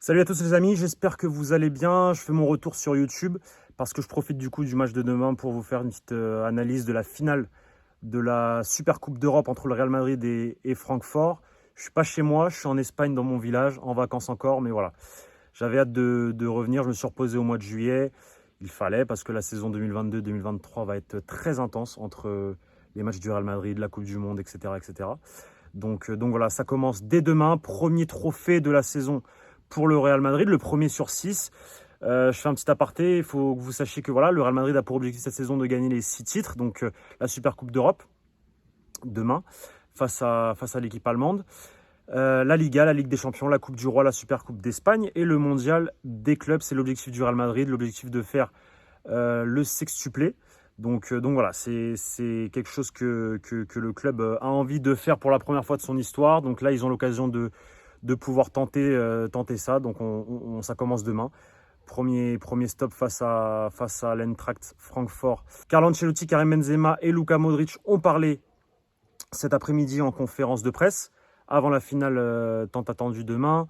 Salut à tous les amis, j'espère que vous allez bien. Je fais mon retour sur YouTube parce que je profite du coup du match de demain pour vous faire une petite analyse de la finale de la Super Coupe d'Europe entre le Real Madrid et Francfort. Je suis pas chez moi, je suis en Espagne dans mon village, en vacances encore, mais voilà. J'avais hâte de revenir, je me suis reposé au mois de juillet. Il fallait parce que la saison 2022-2023 va être très intense entre les matchs du Real Madrid, la Coupe du Monde, etc. etc. Donc voilà, ça commence dès demain. Premier trophée de la saison pour le Real Madrid, le premier sur 6. Je fais un petit aparté, il faut que vous sachiez que voilà, le Real Madrid a pour objectif cette saison de gagner les 6 titres, donc la Super Coupe d'Europe, demain, face à l'équipe allemande. La Liga, la Ligue des Champions, la Coupe du Roi, la Super Coupe d'Espagne et le Mondial des clubs. C'est l'objectif du Real Madrid, l'objectif de faire le sextuplé. Donc voilà, c'est quelque chose que le club a envie de faire pour la première fois de son histoire. Donc là, ils ont l'occasion de pouvoir tenter ça. Donc ça commence demain. Premier stop face à l'Eintracht Francfort. Carlo Ancelotti, Karim Benzema et Luka Modric ont parlé cet après-midi en conférence de presse avant la finale tant attendue demain.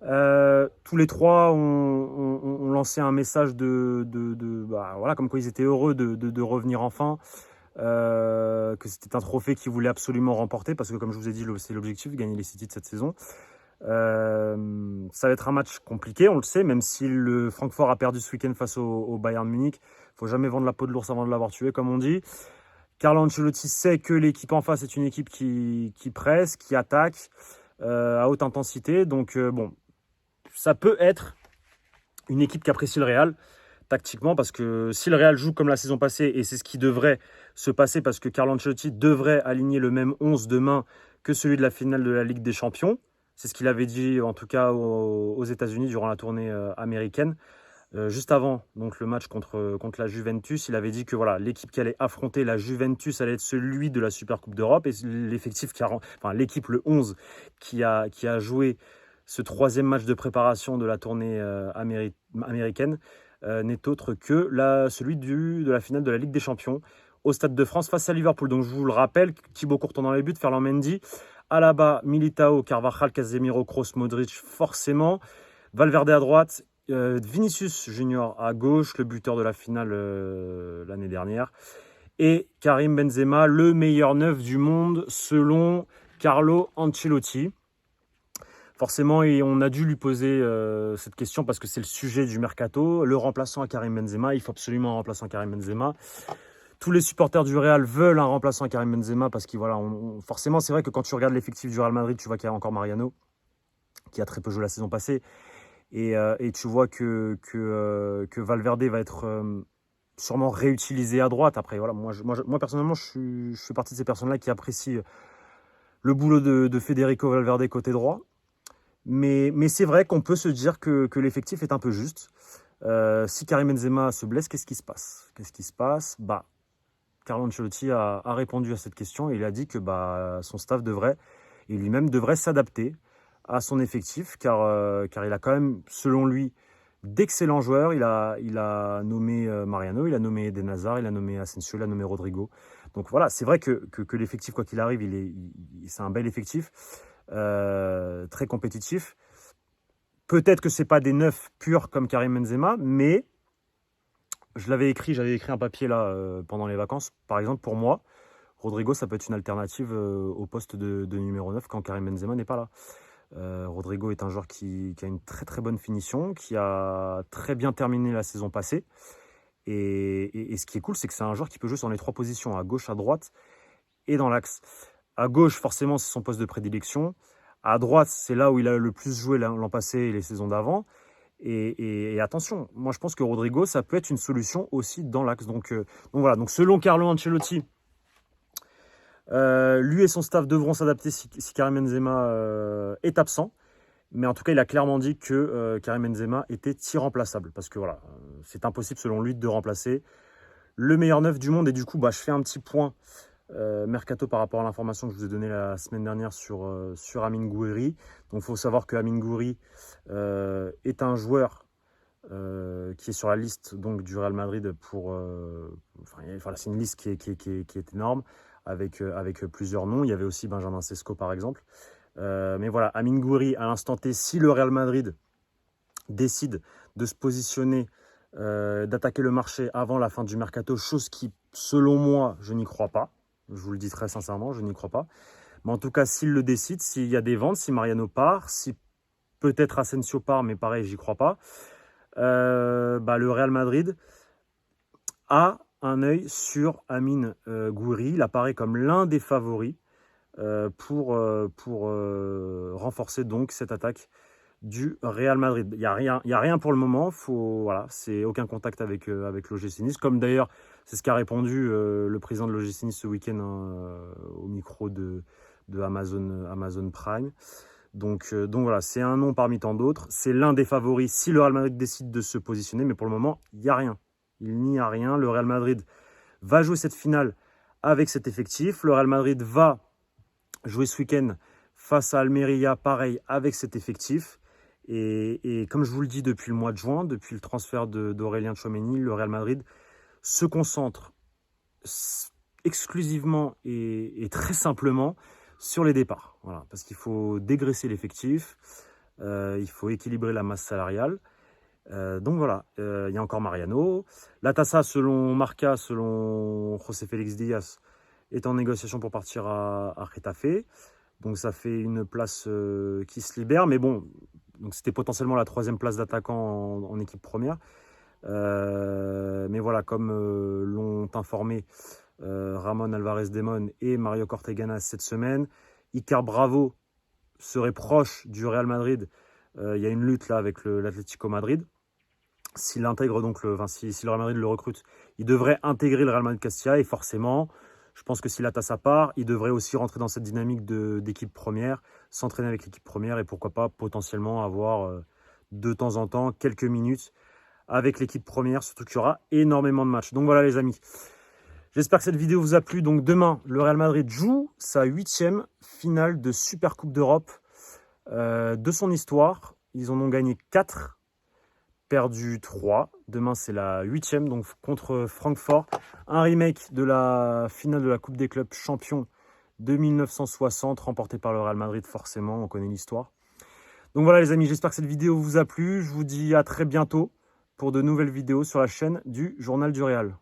Tous les trois ont lancé un message voilà, comme quoi ils étaient heureux de revenir enfin, que c'était un trophée qu'ils voulaient absolument remporter parce que comme je vous ai dit, c'est l'objectif, gagner les 6 titres cette saison. Ça va être un match compliqué, on le sait, même si le Francfort a perdu ce week-end face au Bayern Munich. Il ne faut jamais vendre la peau de l'ours avant de l'avoir tué, comme on dit. Carlo Ancelotti sait que l'équipe en face est une équipe qui presse, qui attaque à haute intensité. Donc bon, ça peut être une équipe qui apprécie le Real tactiquement, parce que si le Real joue comme la saison passée, et c'est ce qui devrait se passer, parce que Carlo Ancelotti devrait aligner le même 11 demain que celui de la finale de la Ligue des Champions. C'est ce qu'il avait dit, en tout cas, aux États-Unis durant la tournée américaine. Juste avant donc, le match contre la Juventus, il avait dit que voilà, l'équipe qui allait affronter la Juventus allait être celui de la Super Coupe d'Europe. Et l'effectif l'équipe, le 11, qui a joué ce troisième match de préparation de la tournée américaine, n'est autre que celui de la finale de la Ligue des Champions au Stade de France face à Liverpool. Donc je vous le rappelle, Thibaut Courtois dans les buts, Ferland Mendy, Alaba, Militao, Carvajal, Casemiro, Kroos, Modric forcément, Valverde à droite, Vinicius Junior à gauche, le buteur de la finale l'année dernière, et Karim Benzema, le meilleur neuf du monde selon Carlo Ancelotti. Forcément, et on a dû lui poser cette question parce que c'est le sujet du mercato. Le remplaçant à Karim Benzema, il faut absolument un remplaçant à Karim Benzema. Tous les supporters du Real veulent un remplaçant à Karim Benzema parce que voilà, forcément, c'est vrai que quand tu regardes l'effectif du Real Madrid, tu vois qu'il y a encore Mariano qui a très peu joué la saison passée, et tu vois que Valverde va être sûrement réutilisé à droite. Après, voilà, moi personnellement, je fais partie de ces personnes-là qui apprécient le boulot de Federico Valverde côté droit. Mais c'est vrai qu'on peut se dire que l'effectif est un peu juste. Si Karim Benzema se blesse, qu'est-ce qui se passe? Carlo Ancelotti a répondu à cette question et il a dit que son staff devrait, et lui-même devrait s'adapter à son effectif, car il a quand même, selon lui, d'excellents joueurs. Il a nommé Mariano, il a nommé Eden Hazard, il a nommé Asensio, il a nommé Rodrigo. Donc voilà, c'est vrai que l'effectif, quoi qu'il arrive, c'est un bel effectif. Très compétitif. Peut-être que ce n'est pas des neufs purs comme Karim Benzema, mais j'avais écrit un papier là pendant les vacances. Par exemple, pour moi, Rodrigo, ça peut être une alternative au poste de numéro 9 quand Karim Benzema n'est pas là. Rodrigo est un joueur qui a une très très bonne finition, qui a très bien terminé la saison passée. Et ce qui est cool, c'est que c'est un joueur qui peut jouer sur les 3 positions, à gauche, à droite et dans l'axe. À gauche, forcément, c'est son poste de prédilection. À droite, c'est là où il a le plus joué l'an passé et les saisons d'avant. Et attention, moi je pense que Rodrigo, ça peut être une solution aussi dans l'axe. Donc voilà, donc selon Carlo Ancelotti, lui et son staff devront s'adapter si Karim Benzema est absent. Mais en tout cas, il a clairement dit que Karim Benzema était irremplaçable. Parce que voilà, c'est impossible selon lui de remplacer le meilleur neuf du monde. Et du coup, je fais un petit point mercato par rapport à l'information que je vous ai donnée la semaine dernière sur Amine Gouiri. Donc il faut savoir que Amine Gouiri est un joueur qui est sur la liste donc, du Real Madrid c'est une liste qui est énorme avec plusieurs noms. Il y avait aussi Benjamin Sesko par exemple. Mais voilà, Amine Gouiri à l'instant T, si le Real Madrid décide de se positionner, d'attaquer le marché avant la fin du mercato, chose qui, selon moi, je n'y crois pas. Je vous le dis très sincèrement, je n'y crois pas. Mais en tout cas, s'il le décide, s'il y a des ventes, si Mariano part, si peut-être Asensio part, mais pareil, j'y crois pas, le Real Madrid a un œil sur Amine Gouiri. Il apparaît comme l'un des favoris pour renforcer donc cette attaque du Real Madrid. Il n'y a rien pour le moment. Voilà, c'est aucun contact avec l'OGC Nice. Comme d'ailleurs, c'est ce qu'a répondu le président de l'OGC Nice ce week-end au micro de Amazon Prime. Donc voilà, c'est un nom parmi tant d'autres. C'est l'un des favoris si le Real Madrid décide de se positionner. Mais pour le moment, il n'y a rien. Il n'y a rien. Le Real Madrid va jouer cette finale avec cet effectif. Le Real Madrid va jouer ce week-end face à Almeria, pareil, avec cet effectif. Et comme je vous le dis depuis le mois de juin, depuis le transfert d'Aurélien Tchouaméni, le Real Madrid se concentre exclusivement et très simplement sur les départs. Voilà, parce qu'il faut dégraisser l'effectif, il faut équilibrer la masse salariale. Donc voilà, il y a encore Mariano. Latassa, selon Marca, selon José Félix Díaz, est en négociation pour partir à Getafe. Donc ça fait une place qui se libère. Mais bon, c'était potentiellement la 3e place d'attaquant en équipe première. Mais voilà, comme l'ont informé Ramon Alvarez-Demon et Mario Corteganas cette semaine, Iker Bravo serait proche du Real Madrid. Il y a une lutte là avec l'Atlético Madrid. S'il intègre donc si le Real Madrid le recrute, il devrait intégrer le Real Madrid Castilla et forcément, je pense que si Latassa part, il devrait aussi rentrer dans cette dynamique d'équipe première, s'entraîner avec l'équipe première et pourquoi pas potentiellement avoir de temps en temps quelques minutes avec l'équipe première, surtout qu'il y aura énormément de matchs. Donc voilà les amis, j'espère que cette vidéo vous a plu. Donc demain, le Real Madrid joue sa 8e finale de Super Coupe d'Europe de son histoire. Ils en ont gagné 4. Perdu 3. Demain, c'est la 8e, donc contre Francfort. Un remake de la finale de la Coupe des clubs champions de 1960, remportée par le Real Madrid, forcément, on connaît l'histoire. Donc voilà les amis, j'espère que cette vidéo vous a plu. Je vous dis à très bientôt pour de nouvelles vidéos sur la chaîne du Journal du Real.